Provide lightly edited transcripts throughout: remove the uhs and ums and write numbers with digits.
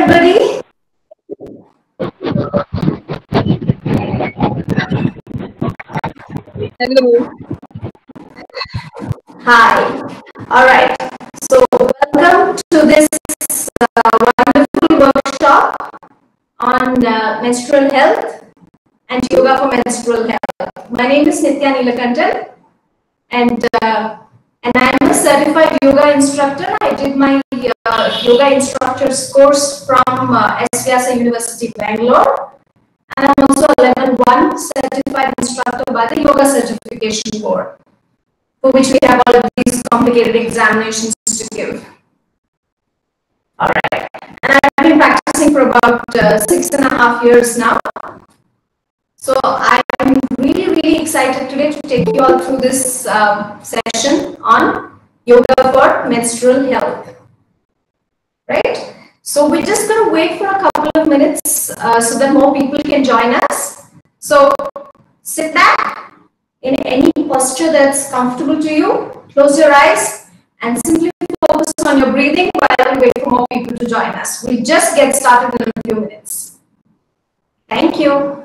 everybody. Hello. Hi. All right. So, welcome to this wonderful workshop on menstrual health and yoga for menstrual health. My name is Nitya Neelakantan, and I'm a certified yoga instructor. I did my yoga instructor's course from S. Vyasa University, Bangalore. And I'm also a level 1 certified instructor by the Yoga Certification Board, for which we have all of these complicated examinations to give. All right. And I've been practicing for about 6.5 years now. So I'm really excited today to take you all through this session on yoga for menstrual health. Right? So we're just going to wait for a couple of minutes so that more people can join us. So sit back in any posture that's comfortable to you. Close your eyes and simply focus on your breathing while we wait for more people to join us. We'll just get started in a few minutes. Thank you.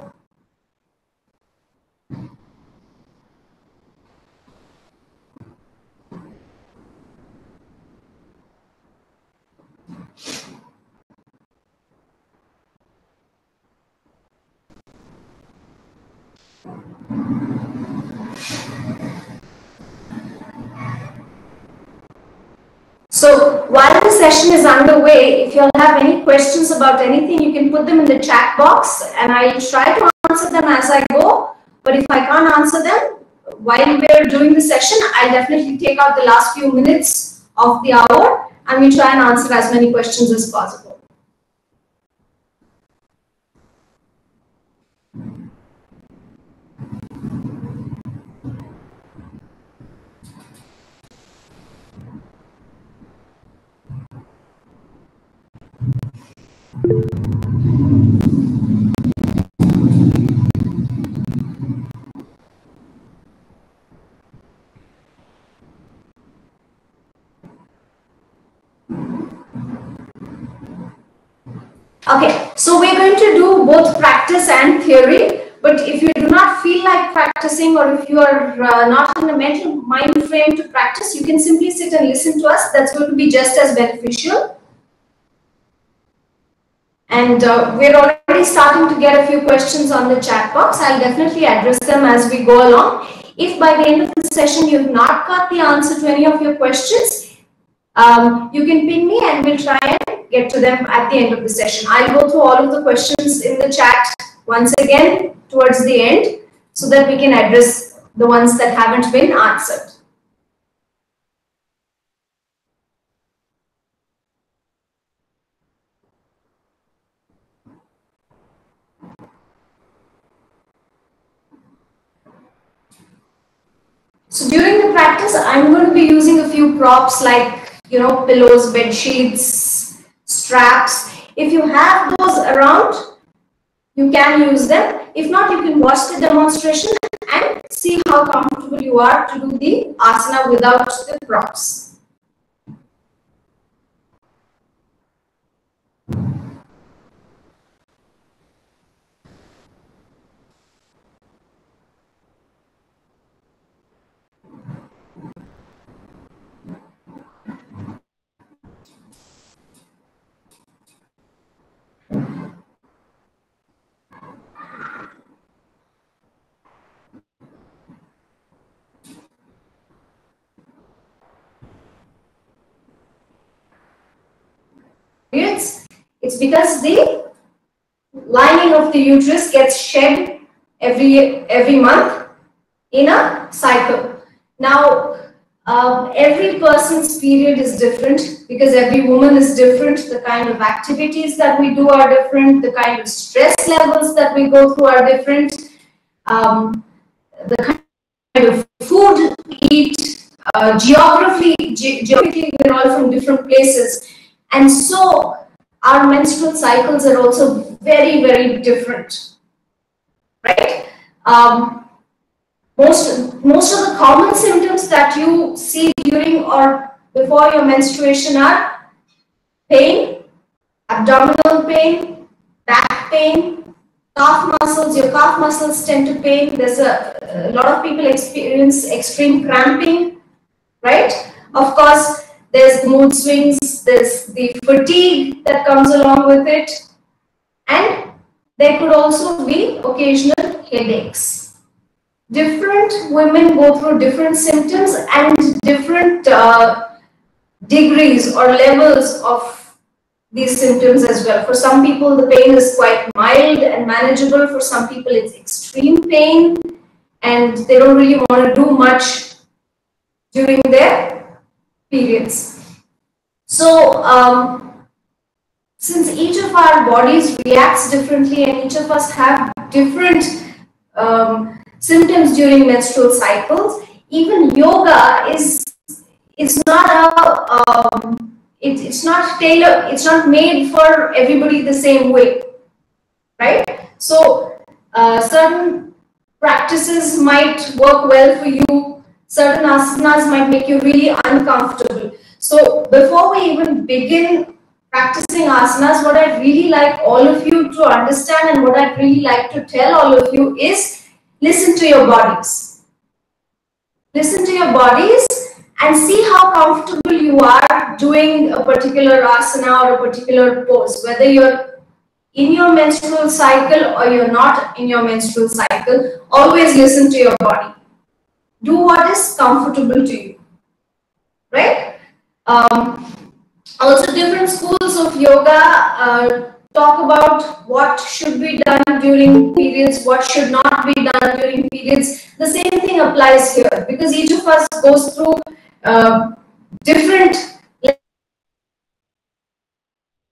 So while the session is underway, if you all have any questions about anything, you can put them in the chat box and I'll try to answer them as I go. But if I can't answer them while we're doing the session, I'll definitely take out the last few minutes of the hour and we'll try and answer as many questions as possible. Okay, so we're going to do both practice and theory, but if you do not feel like practicing or if you are not in a mental mind frame to practice, you can simply sit and listen to us. That's going to be just as beneficial. And we're already starting to get a few questions on the chat box. I'll definitely address them as we go along. If by the end of the session you have not got the answer to any of your questions, you can ping me and we'll try and get to them at the end of the session. I'll go through all of the questions in the chat once again towards the end so that we can address the ones that haven't been answered. So during the practice, I'm going to be using a few props like, you know, pillows, bed sheets, straps. If you have those around, you can use them. If not, you can watch the demonstration and see how comfortable you are to do the asana without the props. It's because the lining of the uterus gets shed every month in a cycle. Now, every person's period is different because every woman is different. The kind of activities that we do are different. The kind of stress levels that we go through are different. The kind of food we eat, geographically, we're all from different places. And so our menstrual cycles are also very different, right? Most of the common symptoms that you see during or before your menstruation are pain, abdominal pain, back pain, calf muscles, your calf muscles tend to pain. There's a lot of people experience extreme cramping, right? Of course, there's the mood swings, there's the fatigue that comes along with it, and there could also be occasional headaches. Different women go through different symptoms and different degrees or levels of these symptoms as well. For some people, the pain is quite mild and manageable. For some people, it's extreme pain and they don't really want to do much during their periods. So, since each of our bodies reacts differently and each of us have different symptoms during menstrual cycles, even yoga is not it's not tailored, it's not made for everybody the same way, right? So certain practices might work well for you, certain asanas might make you really uncomfortable. So before we even begin practicing asanas, what I'd really like all of you to understand and what I'd really like to tell all of you is listen to your bodies. Listen to your bodies and see how comfortable you are doing a particular asana or a particular pose, whether you're in your menstrual cycle or you're not in your menstrual cycle. Always listen to your body. Do what is comfortable to you, right? Also, different schools of yoga talk about what should be done during periods, what should not be done during periods. The same thing applies here because each of us goes through different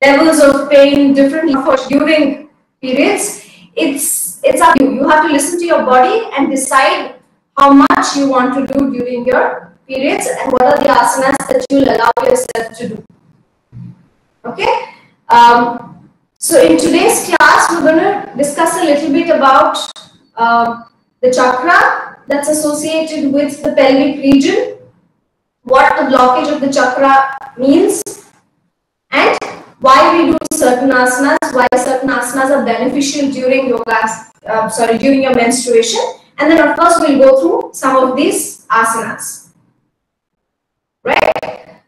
levels of pain, different efforts during periods. It's up to you. You have to listen to your body and decide how much you want to do during your periods and what are the asanas that you'll allow yourself to do. Okay. So in today's class, we're going to discuss a little bit about the chakra that's associated with the pelvic region, what the blockage of the chakra means, and why we do certain asanas, why certain asanas are beneficial during during your menstruation, and then of course we'll go through some of these asanas, right?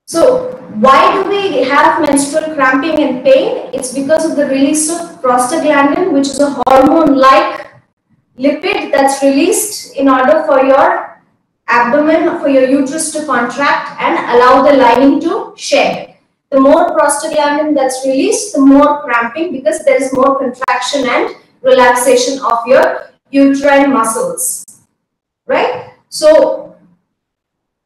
So why do we have menstrual cramping and pain? It's because of the release of prostaglandin, which is a hormone-like lipid that's released in order for your abdomen, for your uterus to contract and allow the lining to shed. The more prostaglandin that's released, the more cramping because there is more contraction and relaxation of your uterine muscles, right? So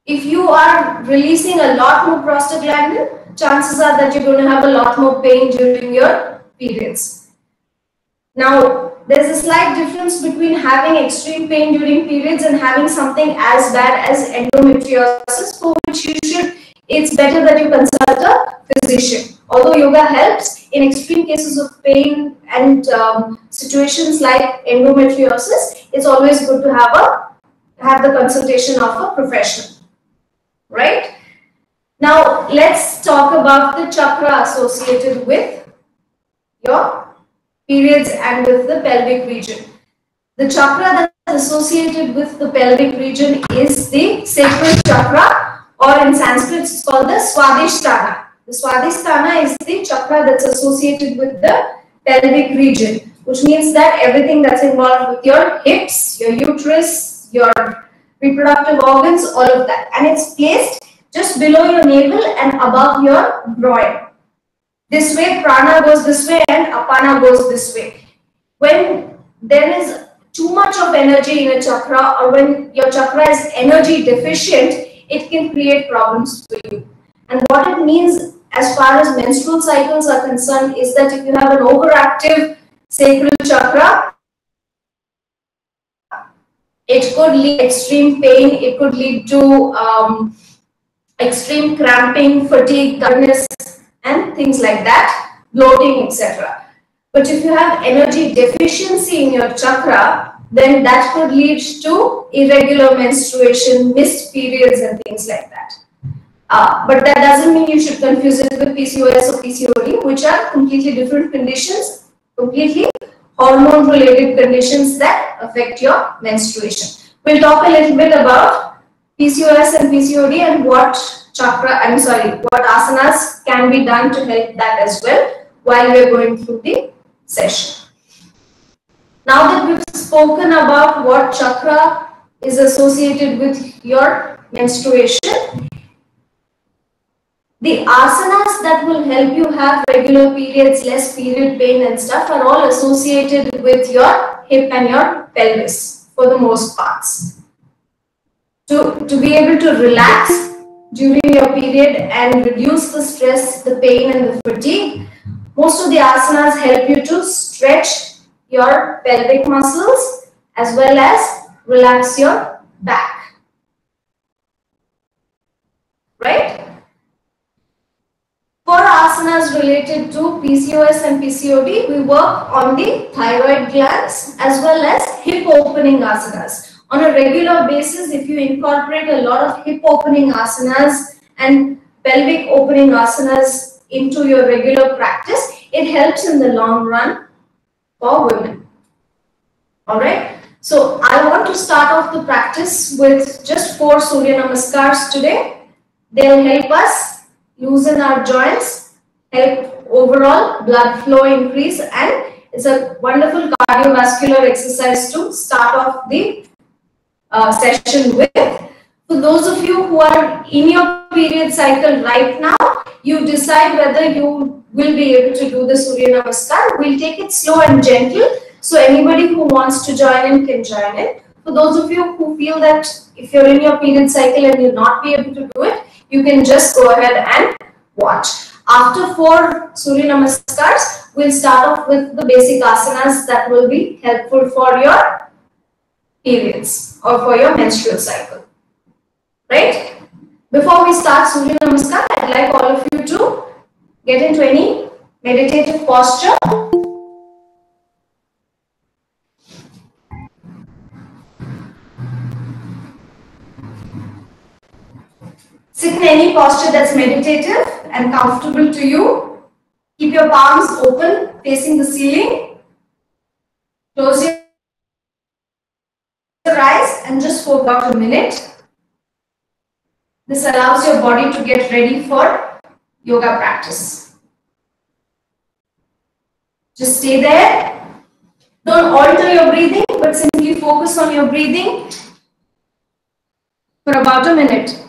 if you are releasing a lot more prostaglandin, chances are that you're going to have a lot more pain during your periods. Now, there's a slight difference between having extreme pain during periods and having something as bad as endometriosis, for which it's better that you consult a physician. Although yoga helps in extreme cases of pain and situations like endometriosis, it's always good to have the consultation of a professional. Right? Now, let's talk about the chakra associated with your periods and with the pelvic region. The chakra that's associated with the pelvic region is the sacral chakra, or in Sanskrit it's called the Swadhisthana. The Swadhisthana is the chakra that's associated with the pelvic region, which means that everything that's involved with your hips, your uterus, your reproductive organs, all of that, and it's placed just below your navel and above your groin. This way prana goes this way and apana goes this way. When there is too much of energy in a chakra, or when your chakra is energy deficient, it can create problems for you. And what it means as far as menstrual cycles are concerned is that if you have an overactive sacral chakra, it could lead to extreme pain, it could lead to extreme cramping, fatigue, tiredness, and things like that, bloating, etc. But if you have energy deficiency in your chakra, then that could lead to irregular menstruation, missed periods, and things like that. But that doesn't mean you should confuse it with PCOS or PCOD, which are completely different conditions, completely hormone-related conditions that affect your menstruation. We'll talk a little bit about PCOS and PCOD and what asanas can be done to help that as well while we're going through the session. Now that we've spoken about what chakra is associated with your menstruation, the asanas that will help you have regular periods, less period pain and stuff are all associated with your hip and your pelvis for the most parts. To be able to relax during your period and reduce the stress, the pain and the fatigue, most of the asanas help you to stretch your pelvic muscles as well as relax your back. Right? For asanas related to PCOS and PCOD, we work on the thyroid glands as well as hip opening asanas. On a regular basis, if you incorporate a lot of hip opening asanas and pelvic opening asanas into your regular practice, it helps in the long run for women. Alright, so I want to start off the practice with just 4 Surya Namaskars today. They'll help us loosen our joints, help overall blood flow increase, and it's a wonderful cardiovascular exercise to start off the session with. For those of you who are in your period cycle right now, you decide whether you will be able to do the Surya Namaskar. We'll take it slow and gentle, so anybody who wants to join in can join in. For those of you who feel that if you're in your period cycle and you'll not be able to do it, you can just go ahead and watch. After 4 Surya Namaskars, we'll start off with the basic asanas that will be helpful for your periods or for your menstrual cycle. Right? Before we start Surya Namaskar, I'd like all of you to get into any meditative posture. Sit in any posture that's meditative and comfortable to you. Keep your palms open, facing the ceiling. Close your eyes and just for about a minute. This allows your body to get ready for yoga practice. Just stay there. Don't alter your breathing, but simply focus on your breathing for about a minute.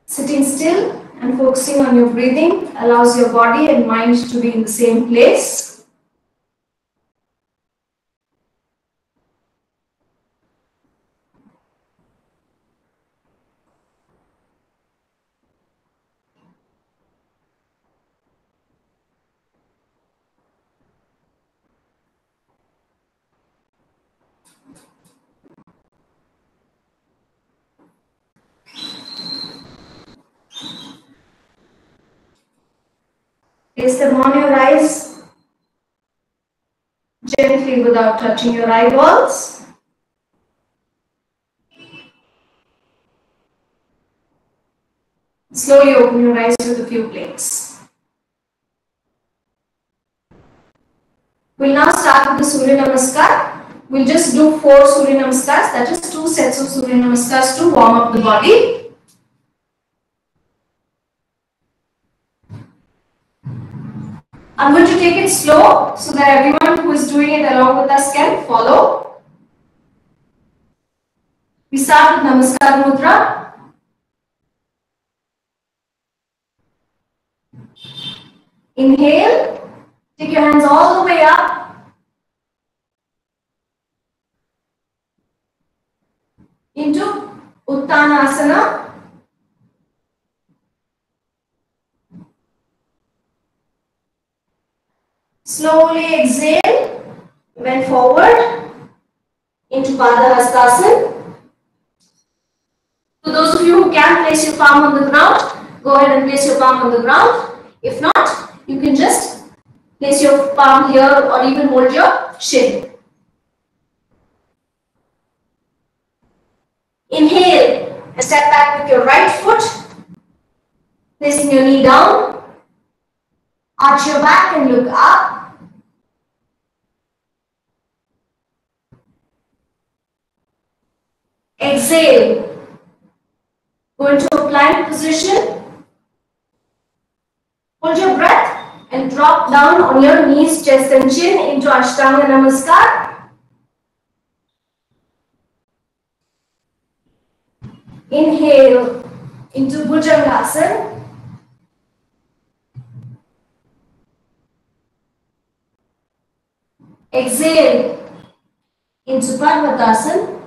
Sitting still and focusing on your breathing allows your body and mind to be in the same place. Place them on your eyes, gently without touching your eyeballs. Slowly open your eyes with a few blinks. We'll now start with the Surya Namaskar. We'll just do 4 Surya Namaskars, that is 2 sets of Surya Namaskars to warm up the body. I'm going to take it slow so that everyone who is doing it along with us can follow. We start with Namaskar Mudra. Inhale, take your hands all the way up into Uttanasana. Slowly exhale, bend forward into Padahastasana. For those of you who can place your palm on the ground, go ahead and place your palm on the ground. If not, you can just place your palm here or even hold your shin. Inhale and step back with your right foot, placing your knee down. Arch your back and look up. Exhale. Go into a plank position. Hold your breath and drop down on your knees, chest and chin into Ashtanga Namaskar. Inhale into Bhujangasana. Exhale into Parvatasana.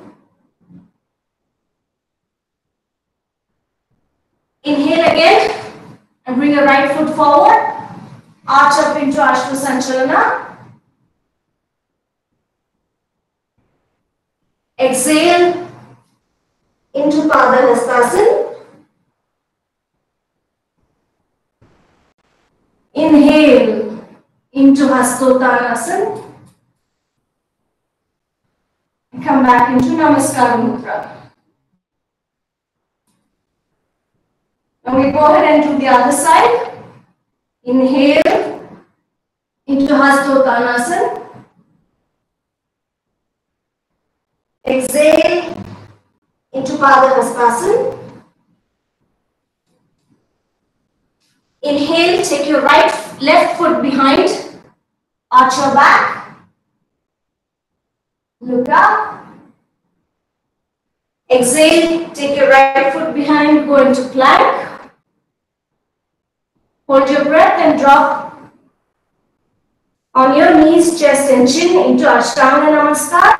Inhale again and bring your right foot forward. Arch up into Ashvasanchalana. Exhale into Padahastasana. Inhale into Hastottanasana. And come back into Namaskar Mudra. Now we go ahead and do the other side. Inhale into Hastottanasana. Exhale into Padahastasana. Inhale, take your left foot behind, arch your back, look up. Exhale, take your right foot behind, go into plank. Hold your breath and drop on your knees, chest and chin into Ashtanga Namaskar.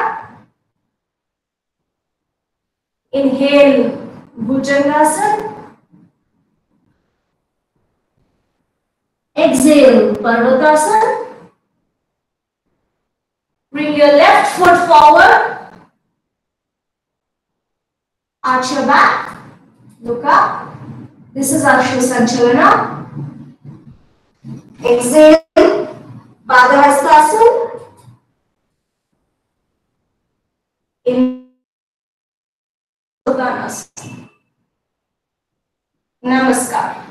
Inhale, Bhujangasana. Exhale, Parvatasana. Bring your left foot forward. Arch your back. Look up. This is Ashvasanchalana. Exhale, Padahastasana. In Uttanasana. Namaskar.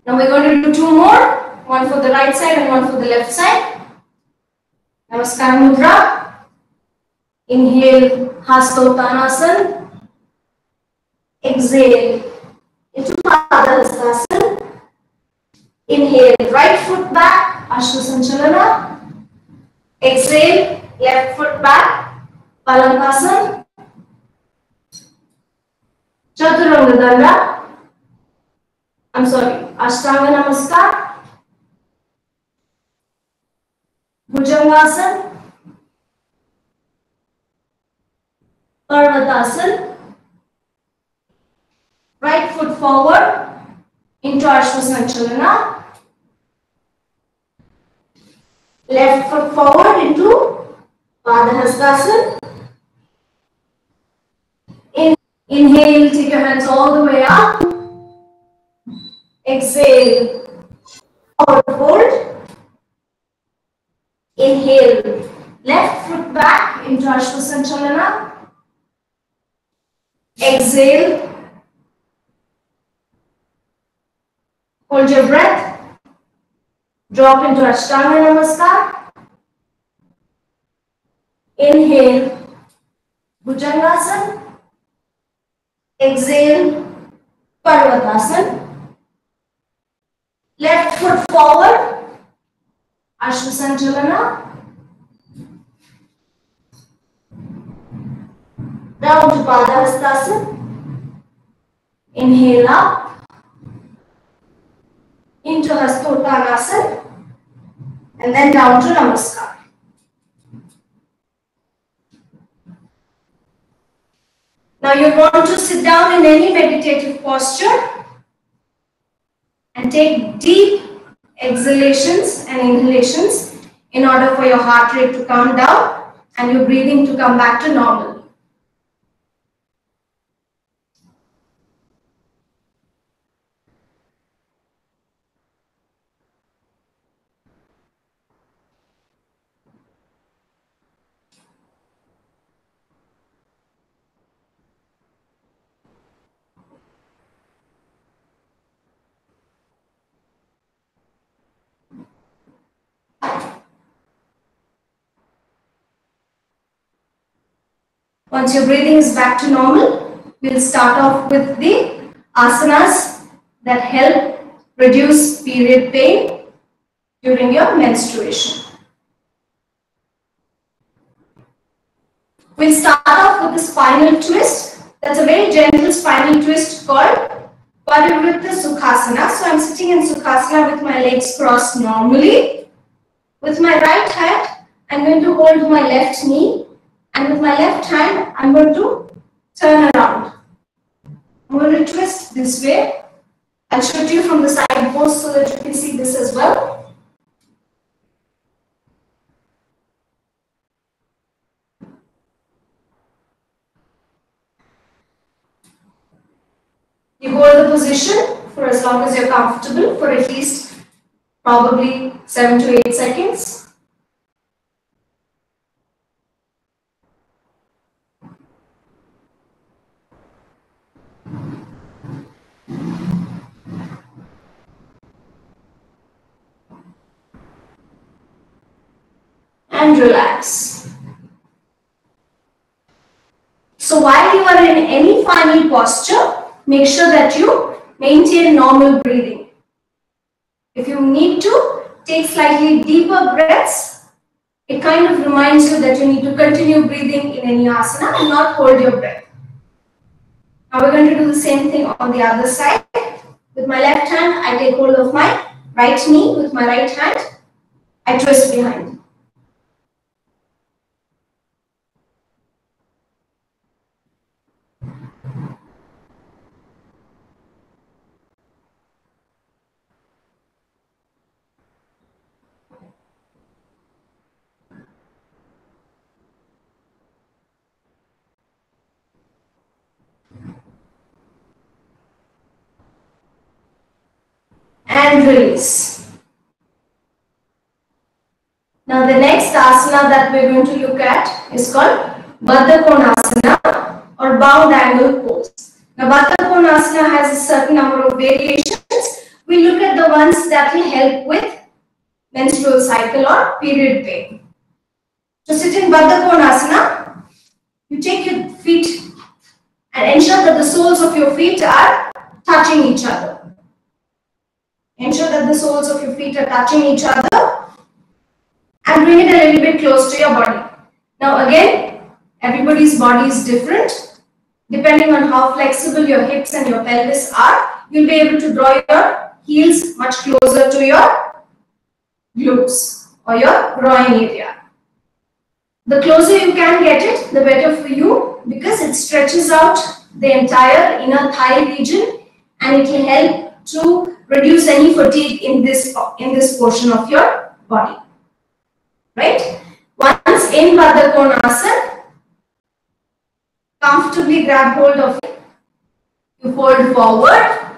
Now we're going to do two more. One for the right side and one for the left side. Namaskar Mudra. Inhale, Hastottanasana. Exhale into Padahastasana. Inhale, right foot back, Ashvasanchalana. Exhale, left foot back, Palangasana. Chaturanga Danda. Ashtanga Namaskar. Bhujangasana. Parvatasana. Right foot forward into Ashvasanchalana. Left foot forward into Padahastasana. Inhale, take your hands all the way up. Exhale, forward fold. Inhale, left foot back into Ashvasanchalana. Exhale, hold your breath. Drop into Ashtanga Namaskar. Inhale, Bhujangasana. Exhale, Parvatasana. Left foot forward, Ashvasanchalana. down to Padahastasana. Inhale up into Hastottanasana and then down to Namaskar. Now you want to sit down in any meditative posture and take deep exhalations and inhalations in order for your heart rate to calm down and your breathing to come back to normal. Once your breathing is back to normal, we'll start off with the asanas that help reduce period pain during your menstruation. We'll start off with the spinal twist. That's a very gentle spinal twist called Parivritta Sukhasana. So I'm sitting in Sukhasana with my legs crossed normally. With my right hand, I'm going to hold my left knee. And with my left hand, I'm going to turn around. I'm going to twist this way. I'll show you from the side pose so that you can see this as well. You hold the position for as long as you're comfortable, for at least probably 7 to 8 seconds. And relax. So while you are in any final posture, make sure that you maintain normal breathing. If you need to, take slightly deeper breaths. It kind of reminds you that you need to continue breathing in any asana and not hold your breath. Now we're going to do the same thing on the other side. With my left hand, I take hold of my right knee. With my right hand, I twist behind. And release. Now the next asana that we're going to look at is called Baddha Konasana or bound angle pose. Now Baddha Konasana has a certain number of variations. We look at the ones that will help with menstrual cycle or period pain. To sit in Baddha Konasana, you take your feet and ensure that the soles of your feet are touching each other. Ensure that the soles of your feet are touching each other and bring it a little bit close to your body. Now again, everybody's body is different. Depending on how flexible your hips and your pelvis are, you'll be able to draw your heels much closer to your glutes or your groin area. The closer you can get it, the better for you because it stretches out the entire inner thigh region and it will help to reduce any fatigue in this portion of your body. Right? Once in Baddha Konasana, comfortably grab hold of it. You fold forward.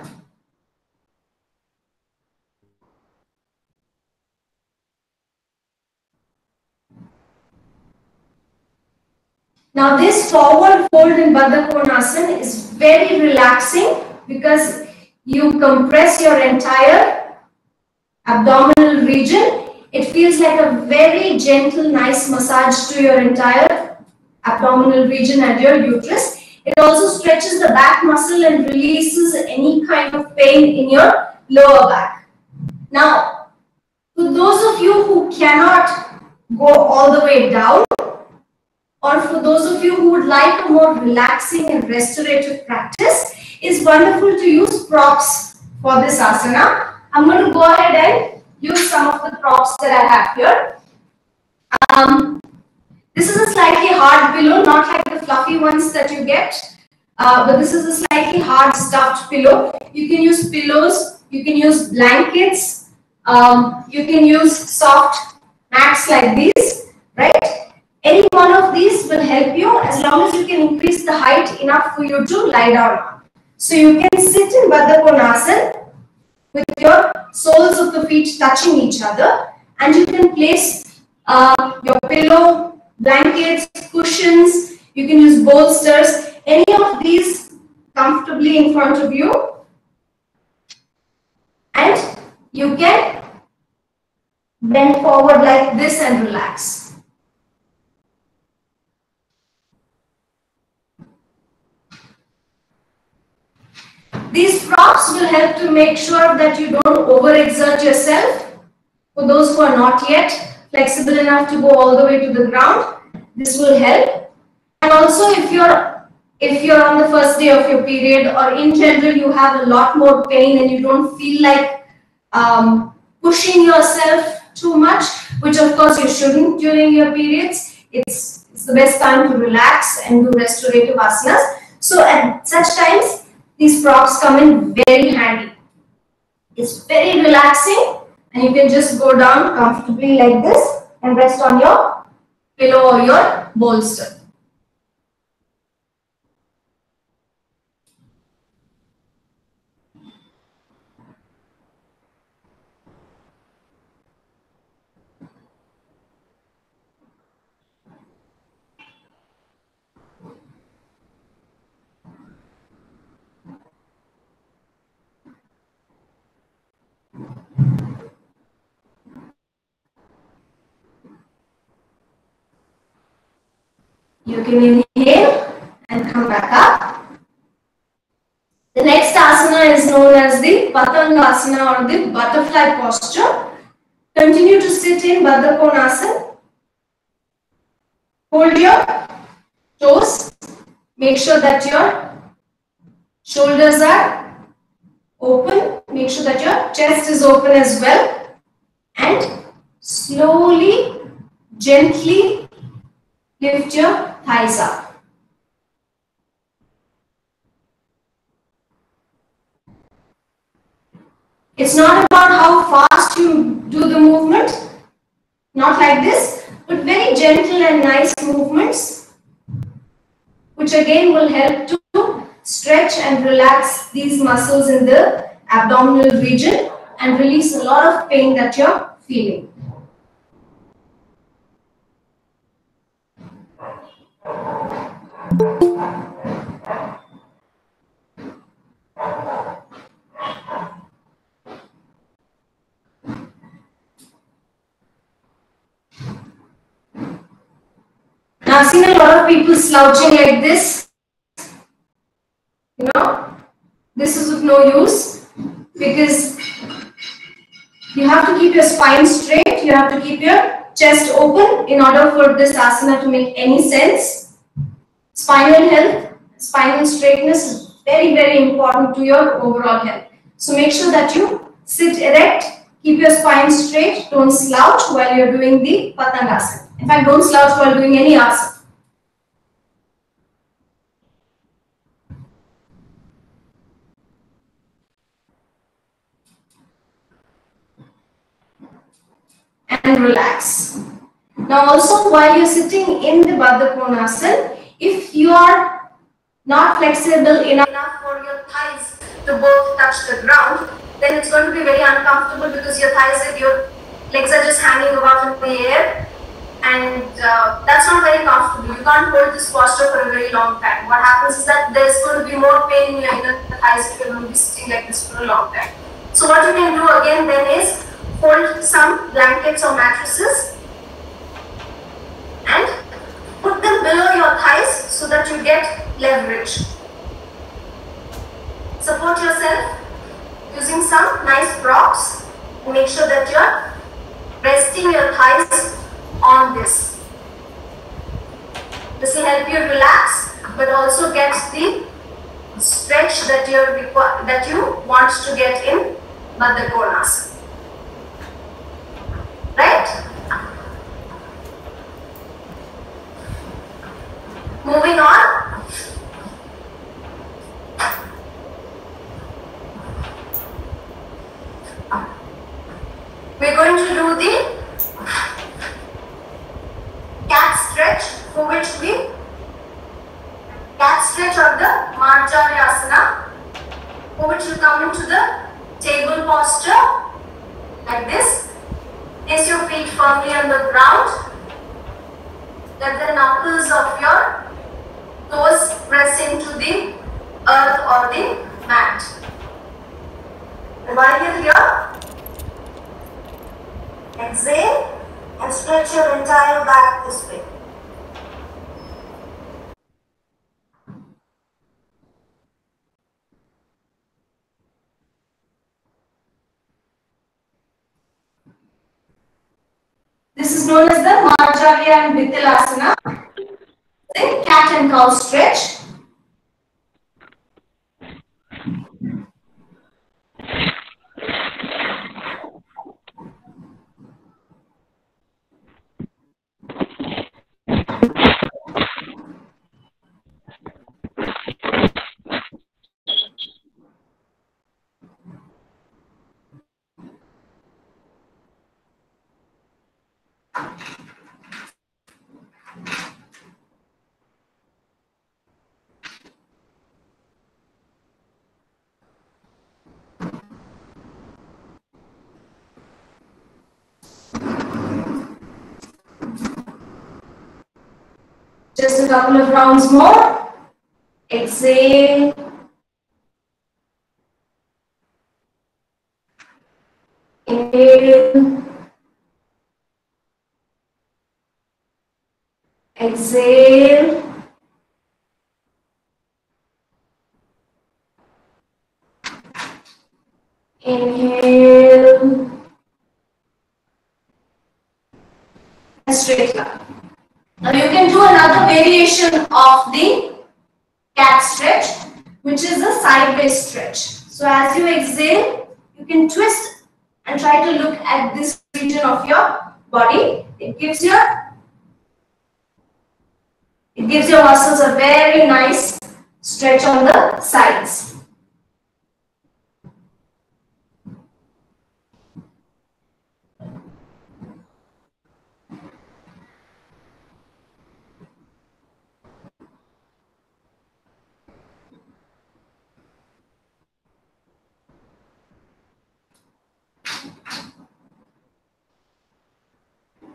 Now this forward fold in Baddha Konasana is very relaxing because you compress your entire abdominal region. It feels like a very gentle, nice massage to your entire abdominal region and your uterus. It also stretches the back muscle and releases any kind of pain in your lower back. Now, for those of you who cannot go all the way down, or for those of you who would like a more relaxing and restorative practice, it's wonderful to use props for this asana. I'm going to go ahead and use some of the props that I have here. This is a slightly hard pillow, not like the fluffy ones that you get, but this is a slightly hard stuffed pillow. You can use pillows, you can use blankets, you can use soft mats like these, right? Any one of these will help you as long as you can increase the height enough for you to lie down on. So you can sit in Baddha Konasana with your soles of the feet touching each other, and you can place your pillow, blankets, cushions, you can use bolsters, any of these comfortably in front of you, and you can bend forward like this and relax. These props will help to make sure that you don't overexert yourself. For those who are not yet flexible enough to go all the way to the ground, this will help. And also if you're on the first day of your period, or in general you have a lot more pain and you don't feel like pushing yourself too much, which of course you shouldn't during your periods, it's the best time to relax and do restorative asanas. So at such times, these props come in very handy. It's very relaxing, and you can just go down comfortably like this and rest on your pillow or your bolster. You can inhale and come back up. The next asana is known as the Patangasana or the butterfly posture. Continue to sit in Baddha Konasana. Hold your toes. Make sure that your shoulders are open. Make sure that your chest is open as well. And slowly, gently lift your thighs up. It's not about how fast you do the movement, not like this, but very gentle and nice movements, which again will help to stretch and relax these muscles in the abdominal region and release a lot of pain that you're feeling. Now, I've seen a lot of people slouching like this. You know, this is of no use because you have to keep your spine straight. You have to keep your chest open in order for this asana to make any sense. Spinal health, spinal straightness is very, very important to your overall health. So make sure that you sit erect, keep your spine straight, don't slouch while you're doing the Patangasana. In fact, don't slouch while doing any asana. And relax. Now also, while you're sitting in the Baddha Konasana, if you are not flexible enough for your thighs to both touch the ground, then it's going to be very uncomfortable because your thighs and your legs are just hanging about in the air, and that's not very comfortable. You can't hold this posture for a very long time. What happens is that there's going to be more pain in your inner thighs if you're going to be sitting like this for a long time. So what you can do again then is fold some blankets or mattresses and put them below your thighs so that you get leverage. Support yourself using some nice props and make sure that you're resting your thighs on this. This will help you relax, but also get the stretch that you want to get in Baddha Konasana. Right? Moving on. We're going to do the cat stretch, for which we cat stretch of the Marjaryasana, for which you come into the table posture like this. Place your feet firmly on the ground. Let the knuckles of your toes press into the earth or the mat. And while you're here, exhale and stretch your entire back this way. This is known as the Marjarya and Vithalasana, the cat and cow stretch. Just a couple of rounds more. Exhale. Inhale. Exhale. Inhale. And straight up. Now you can do another variation of the cat stretch, which is a sideways stretch. So as you exhale, you can twist and try to look at this region of your body. It gives your muscles a very nice stretch on the sides.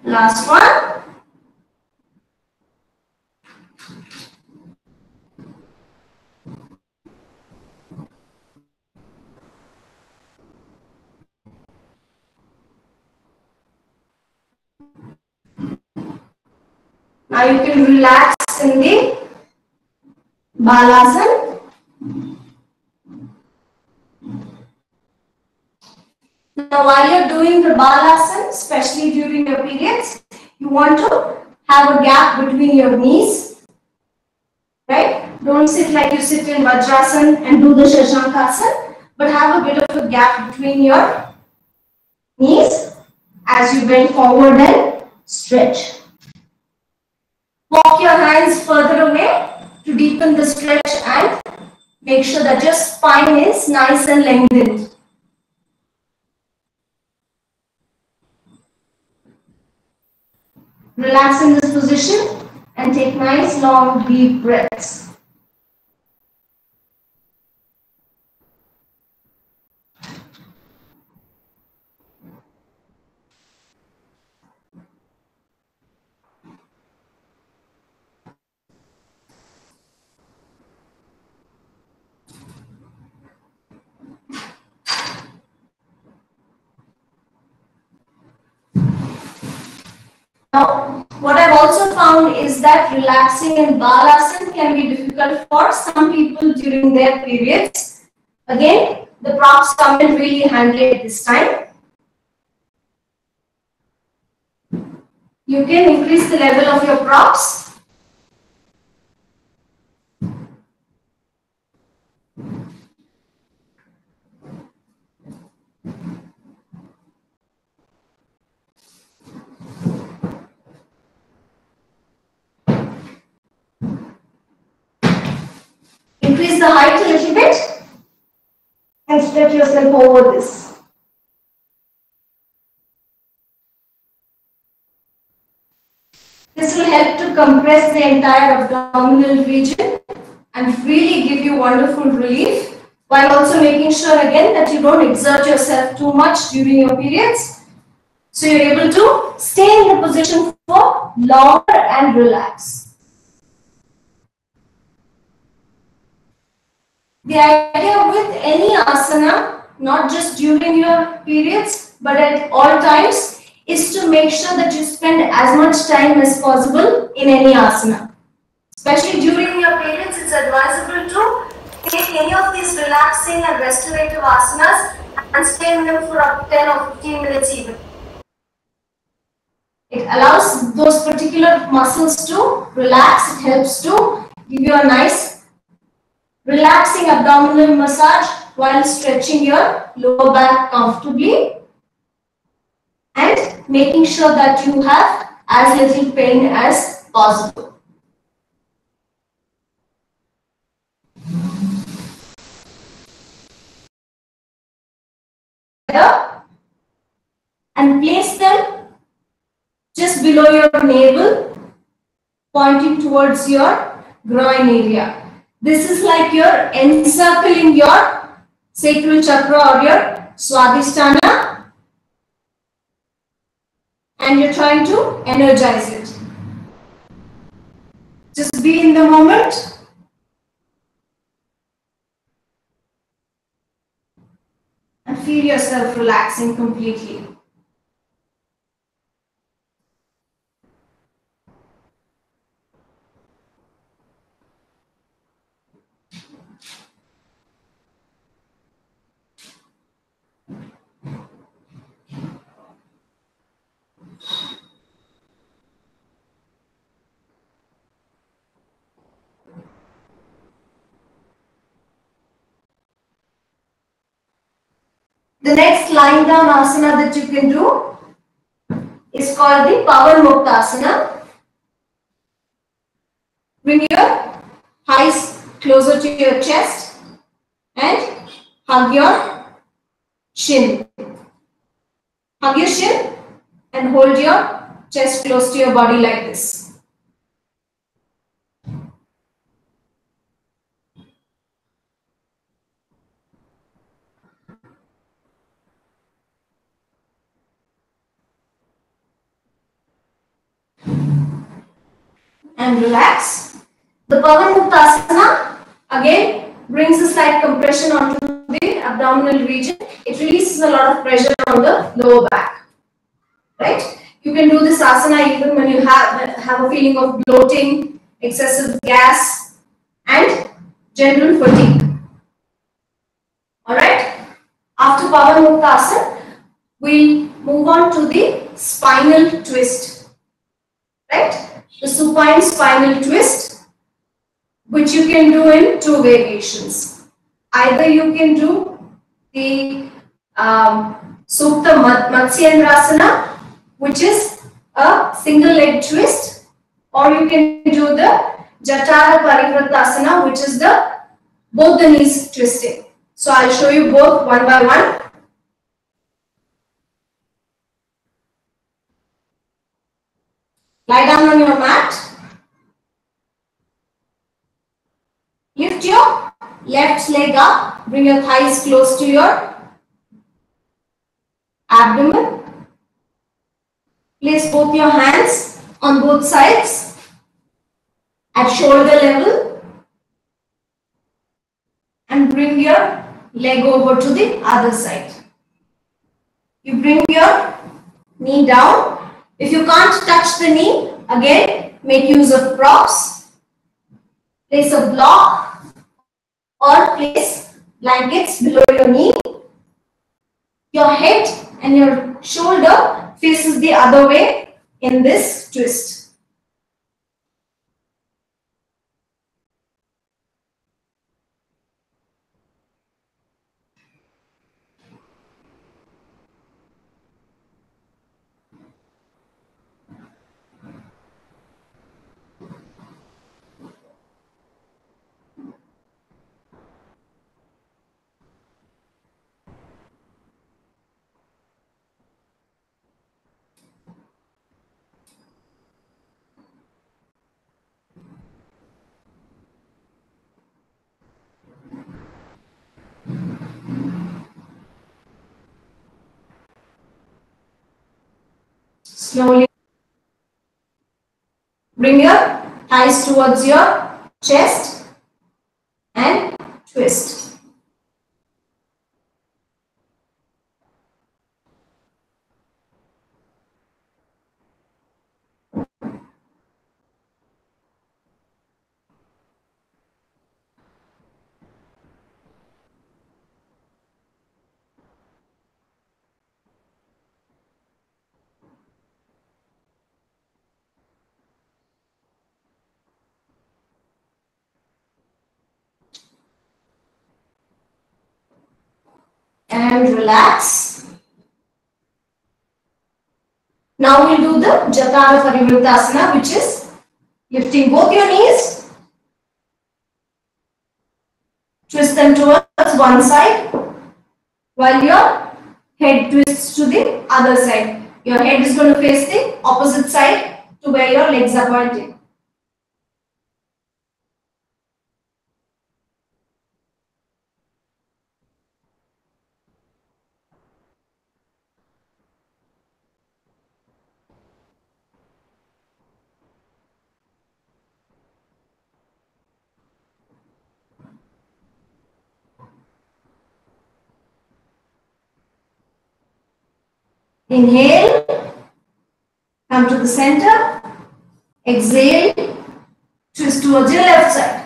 Last one. Now you can relax in the Balasana. Now while you're doing the Balasana, especially during your periods, you want to have a gap between your knees, right? Don't sit like you sit in Vajrasana and do the Shashankasana, but have a bit of a gap between your knees as you bend forward and stretch. Walk your hands further away to deepen the stretch and make sure that your spine is nice and lengthened. Relax in this position and take nice long deep breaths. Now, what I've also found is that relaxing in Balasana can be difficult for some people during their periods. Again, the props come in really handy at this time. You can increase the level of your props Increase the height a little bit and stretch yourself over this. This will help to compress the entire abdominal region and really give you wonderful relief, while also making sure again that you don't exert yourself too much during your periods. So you're able to stay in the position for longer and relax. The idea with any asana, not just during your periods, but at all times, is to make sure that you spend as much time as possible in any asana. Especially during your periods, it's advisable to take any of these relaxing and restorative asanas and stay in them for up to 10 or 15 minutes even. It allows those particular muscles to relax. It helps to give you a nice relaxing abdominal massage while stretching your lower back comfortably and making sure that you have as little pain as possible. And place them just below your navel, pointing towards your groin area. This is like you're encircling your sacral chakra or your Swadhisthana, and you're trying to energize it. Just be in the moment. And feel yourself relaxing completely. The next lying down asana that you can do is called the Pavan Muktasana. Bring your thighs closer to your chest and hug your shin. Hug your shin and hold your chest close to your body like this. And relax. The Pavan Muktasana again brings a slight compression onto the abdominal region. It releases a lot of pressure on the lower back. Right? You can do this asana even when you have a feeling of bloating, excessive gas, and general fatigue. Alright? After Pavan Muktasana, we'll move on to the spinal twist. Right? The supine spinal twist, which you can do in two variations. Either you can do the Supta Matsyendrasana, which is a single leg twist, or you can do the Jatara Parivritasana, which is the both the knees twisting. So I'll show you both one by one. Lie down on your mat. Lift your left leg up. Bring your thighs close to your abdomen. Place both your hands on both sides at shoulder level and bring your leg over to the other side. You bring your knee down. If you can't touch the knee, again make use of props. Place a block or place blankets below your knee. Your head and your shoulder faces the other way in this twist. Slowly bring your thighs towards your chest and twist. And relax. Now we'll do the Jatara Parivritasana, which is lifting both your knees, twist them towards one side while your head twists to the other side. Your head is going to face the opposite side to where your legs are pointing. Inhale, come to the center. Exhale, twist towards your left side.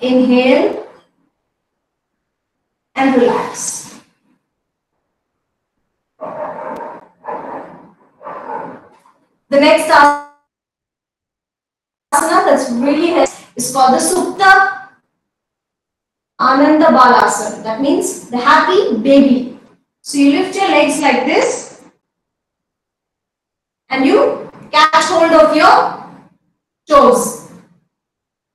Inhale and relax. The next asana that's really helpful is called the Supta Ananda Balasana. That means the happy baby. So you lift your legs like this and you catch hold of your toes.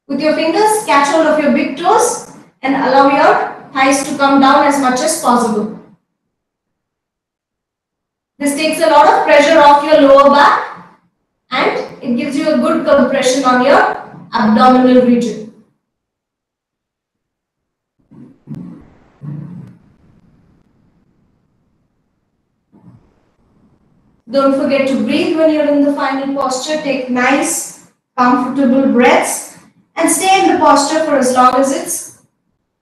With your fingers, catch hold of your big toes and allow your thighs to come down as much as possible. This takes a lot of pressure off your lower back and it gives you a good compression on your abdominal region. Don't forget to breathe when you're in the final posture. Take nice, comfortable breaths and stay in the posture for as long as it's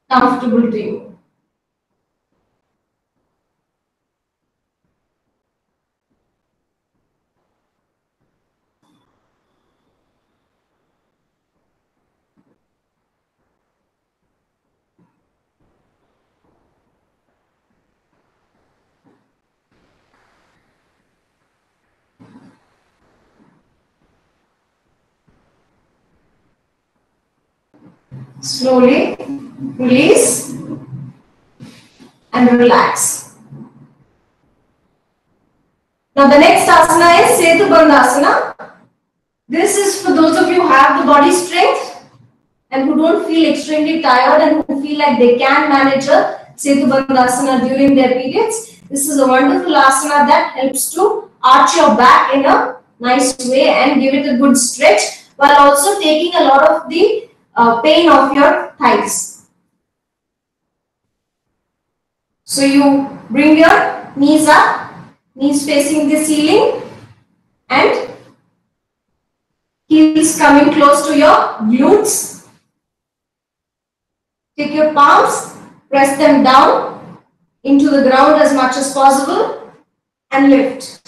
comfortable to you. Slowly release and relax. Now the next asana is Setu Bandhasana. This is for those of you who have the body strength and who don't feel extremely tired and who feel like they can manage a Setu Bandhasana during their periods. This is a wonderful asana that helps to arch your back in a nice way and give it a good stretch while also taking a lot of the pain of your thighs. So you bring your knees up, knees facing the ceiling and heels coming close to your glutes. Take your palms, press them down into the ground as much as possible and lift.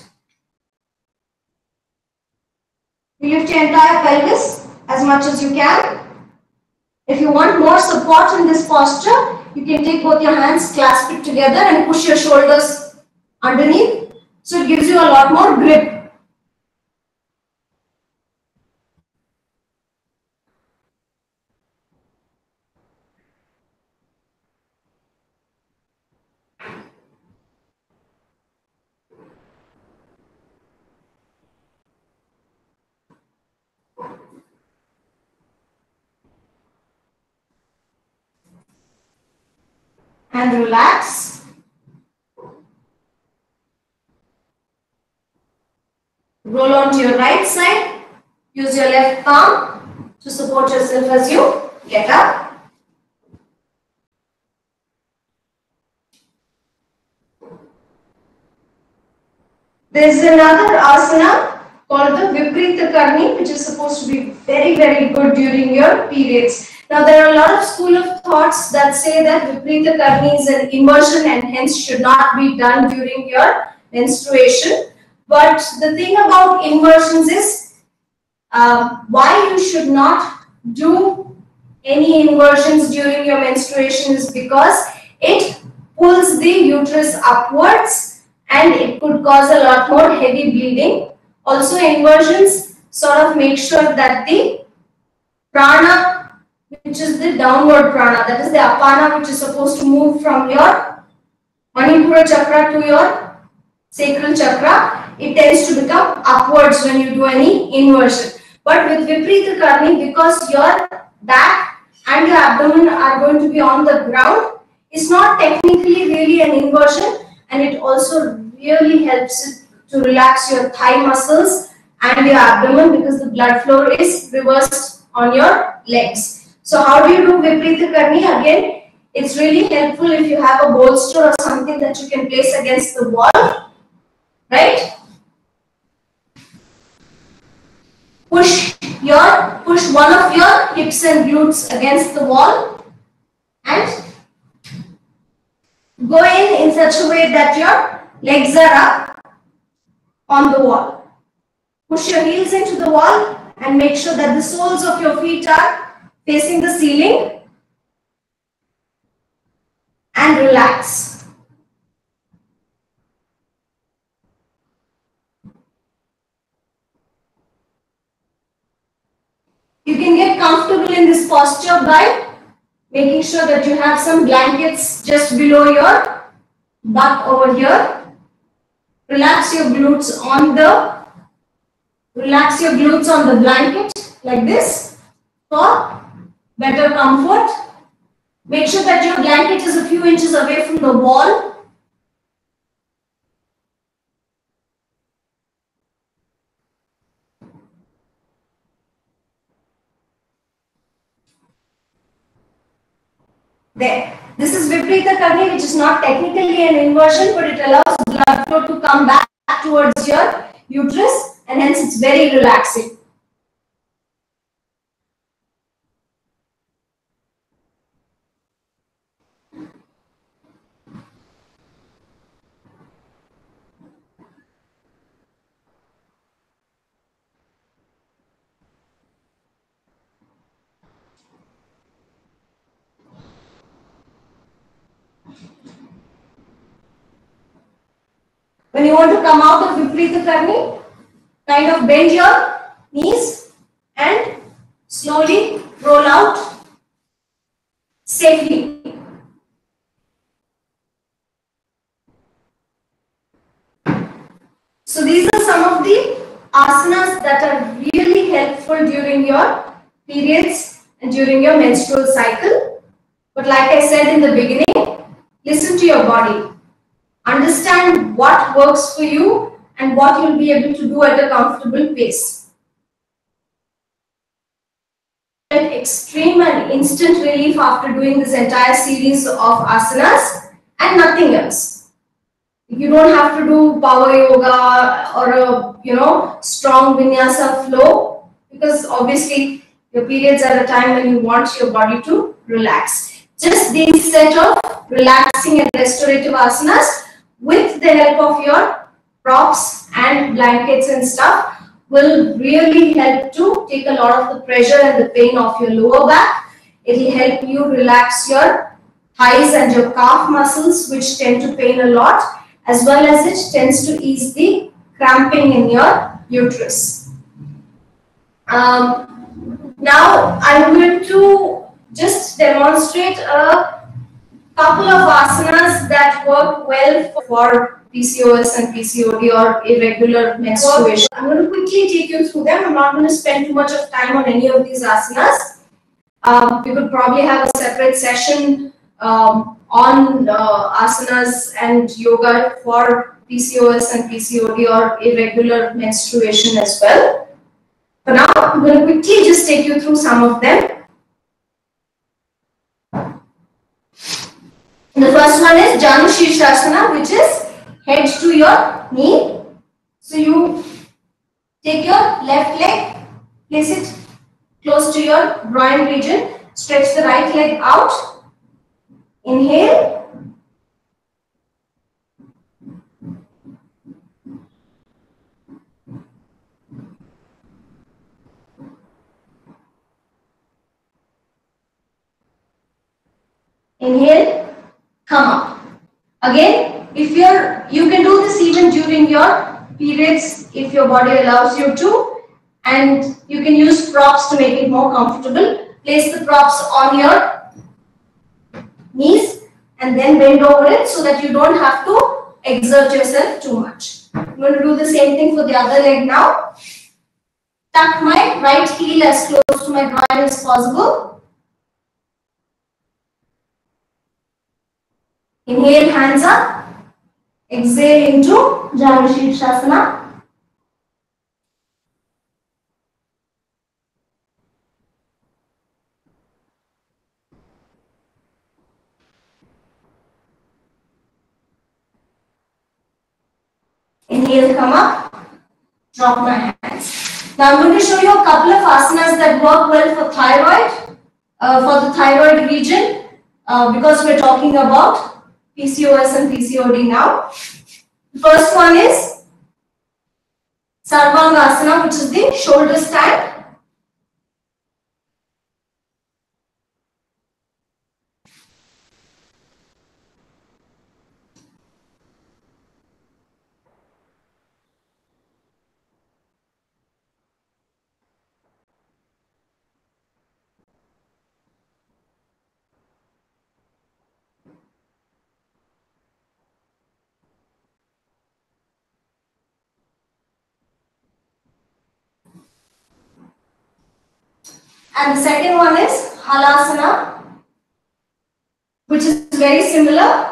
You lift your entire pelvis as much as you can. If you want more support in this posture, you can take both your hands, clasp it together and push your shoulders underneath. So it gives you a lot more grip. and relax. Roll onto your right side. Use your left palm to support yourself as you get up. There is another asana called the Viparita Karni, which is supposed to be very, very good during your periods. Now, there are a lot of school of thoughts that say that Viparita Karni is an inversion and hence should not be done during your menstruation. But the thing about inversions is why you should not do any inversions during your menstruation is because it pulls the uterus upwards and it could cause a lot more heavy bleeding. Also, inversions sort of make sure that the prana, which is the downward prana, that is the apana, which is supposed to move from your Manipura chakra to your sacral chakra, it tends to become upwards when you do any inversion. But with Viparita Karni, because your back and your abdomen are going to be on the ground, it's not technically really an inversion, and it also really helps it to relax your thigh muscles and your abdomen because the blood flow is reversed on your legs. So how do you do Viparita Karni? Again, it's really helpful if you have a bolster or something that you can place against the wall, right? Push one of your hips and glutes against the wall and go in such a way that your legs are up on the wall. Push your heels into the wall and make sure that the soles of your feet are facing the ceiling and relax. You can get comfortable in this posture by making sure that you have some blankets just below your butt over here. Relax your glutes on the blanket like this for better comfort. Make sure that your blanket is a few inches away from the wall. There. This is Viparita Karni, which is not technically an inversion, but it allows blood flow to come back towards your uterus, and hence it's very relaxing. When you want to come out of Viparita Karni, kind of bend your knees and slowly roll out safely. So these are some of the asanas that are really helpful during your periods and during your menstrual cycle. But like I said in the beginning, listen to your body. Understand what works for you and what you'll be able to do at a comfortable pace. Extreme and instant relief after doing this entire series of asanas and nothing else. You don't have to do power yoga or a strong vinyasa flow, because obviously your periods are a time when you want your body to relax. Just these set of relaxing and restorative asanas with the help of your props and blankets and stuff will really help to take a lot of the pressure and the pain off your lower back. It will help you relax your thighs and your calf muscles, which tend to pain a lot, as well as it tends to ease the cramping in your uterus. Now I'm going to just demonstrate a couple of asanas that work well for PCOS and PCOD or irregular menstruation. I'm going to quickly take you through them. I'm not going to spend too much of time on any of these asanas. We could probably have a separate session on asanas and yoga for PCOS and PCOD or irregular menstruation as well. For now, I'm going to quickly just take you through some of them. The first one is Janu Shirshasana, which is head to your knee. So you take your left leg, place it close to your groin region, stretch the right leg out, inhale, inhale, come up. Again, if you can do this even during your periods if your body allows you to, and you can use props to make it more comfortable. Place the props on your knees and then bend over it so that you don't have to exert yourself too much. I'm going to do the same thing for the other leg now. Tuck my right heel as close to my groin as possible. Inhale, hands up. Exhale into Janu Shirshasana. Inhale, come up. Drop my hands. Now I'm going to show you a couple of asanas that work well for thyroid, for the thyroid region, because we're talking about PCOS and PCOD now. The first one is Sarvangasana, which is the shoulder stand. And the second one is Halasana, which is very similar.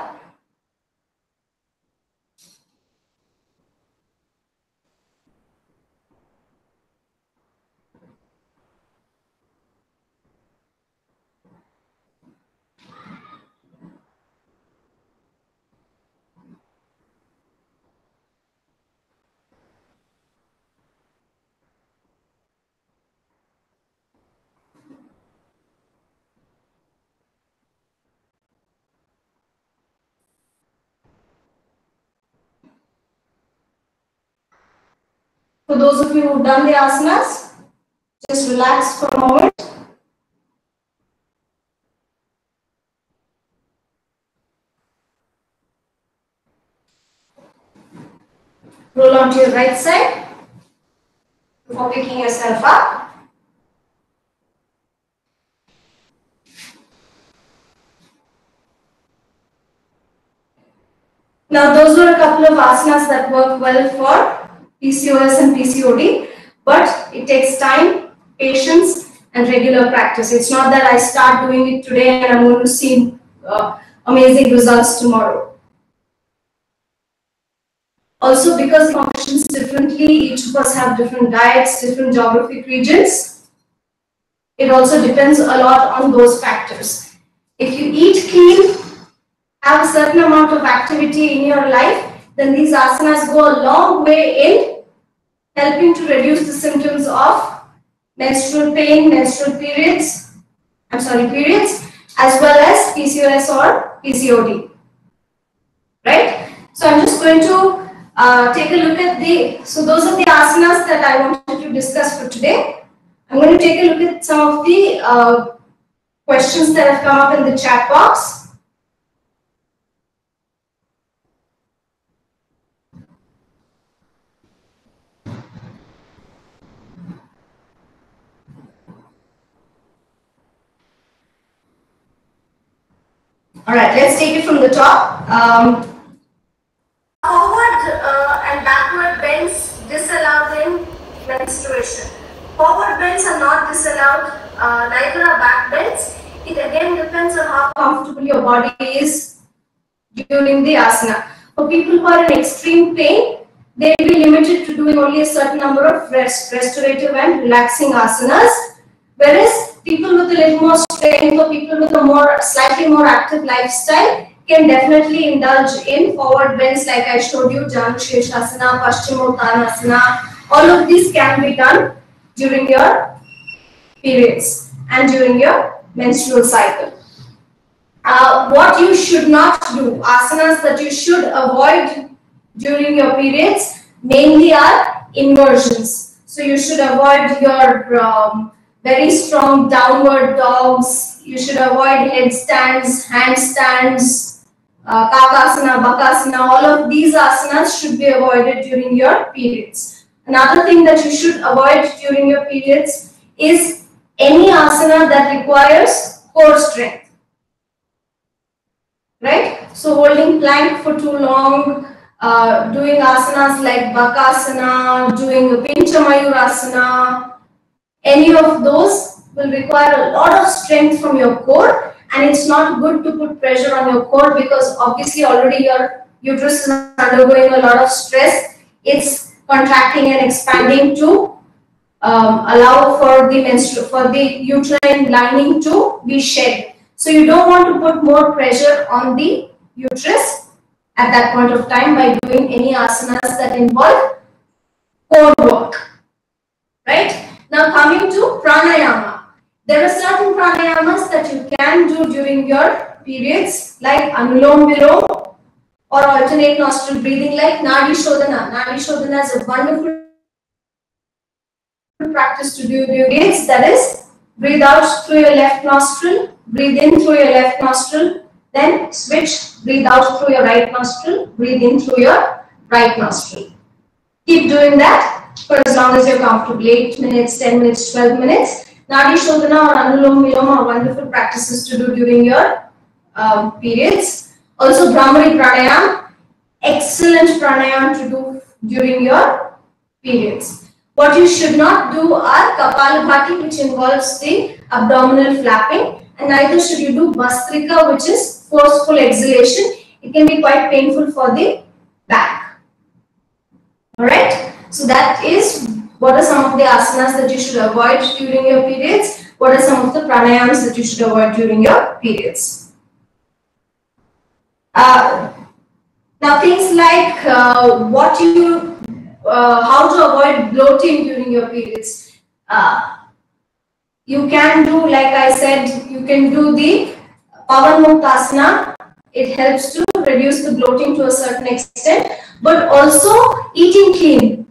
For those of you who've done the asanas, just relax for a moment. Roll onto your right side before picking yourself up. Now those were a couple of asanas that work well for PCOS and PCOD, but it takes time, patience and regular practice. It's not that I start doing it today and I'm going to see amazing results tomorrow. Also, because it functions differently, each of us have different diets, different geographic regions. It also depends a lot on those factors. If you eat clean, have a certain amount of activity in your life, then these asanas go a long way in helping to reduce the symptoms of menstrual pain, menstrual periods, periods, as well as PCOS or PCOD. Right? So I'm just going to take a look at so those are the asanas that I wanted to discuss for today. I'm going to take a look at some of the questions that have come up in the chat box. All right, let's take it from the top. Forward and backward bends disallowed in menstruation. Forward bends are not disallowed, neither are back bends. It again depends on how comfortable your body is during the asana. For people who are in extreme pain, they will be limited to doing only a certain number of restorative and relaxing asanas. Whereas people with a little more strength or people with a slightly more active lifestyle can definitely indulge in forward bends like I showed you, Janu Shirshasana, Paschimottanasana. All of these can be done during your periods and during your menstrual cycle. What you should not do, asanas that you should avoid during your periods, mainly are inversions. So you should avoid your very strong downward dogs. You should avoid headstands, handstands, kakasana, bakasana. All of these asanas should be avoided during your periods. Another thing that you should avoid during your periods is any asana that requires core strength. Right? So holding plank for too long, doing asanas like bakasana, doing pincha mayurasana, any of those will require a lot of strength from your core, and it's not good to put pressure on your core because obviously already your uterus is undergoing a lot of stress. It's contracting and expanding to allow for the uterine lining to be shed. So you don't want to put more pressure on the uterus at that point of time by doing any asanas that involve core work. Right? Now coming to pranayama. There are certain pranayamas that you can do during your periods like Anulom Vilom or alternate nostril breathing like Nadi Shodhana. Nadi Shodhana is a wonderful practice to do during periods, that is, breathe out through your left nostril, breathe in through your left nostril, then switch, breathe out through your right nostril, breathe in through your right nostril. Keep doing that for as long as you're comfortable, 8 minutes, 10 minutes, 12 minutes. Nadi Shodhana or Anulom Vilom are wonderful practices to do during your periods. Also Bhramari Pranayam, excellent pranayam to do during your periods. What you should not do are Kapalabhati, which involves the abdominal flapping, and neither should you do Bastrika, which is forceful exhalation. It can be quite painful for the back. Alright, so that is what are some of the asanas that you should avoid during your periods. What are some of the pranayams that you should avoid during your periods. Now things like how to avoid bloating during your periods. You can do, like I said, you can do the Pavanmuktasana. It helps to reduce the bloating to a certain extent, but also eating clean.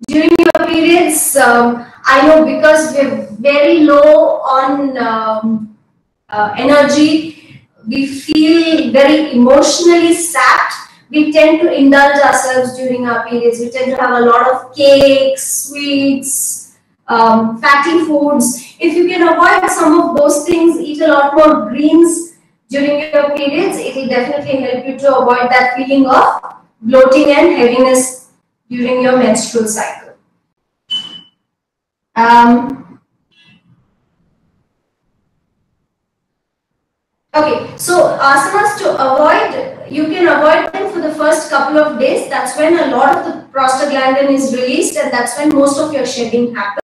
During your periods, I know because we're very low on energy, we feel very emotionally sapped. We tend to indulge ourselves during our periods. We tend to have a lot of cakes, sweets, fatty foods. If you can avoid some of those things, eat a lot more greens during your periods, it will definitely help you to avoid that feeling of bloating and heaviness during your menstrual cycle. Okay, so asanas to avoid, you can avoid them for the first couple of days. That's when a lot of the prostaglandin is released, and that's when most of your shedding happens.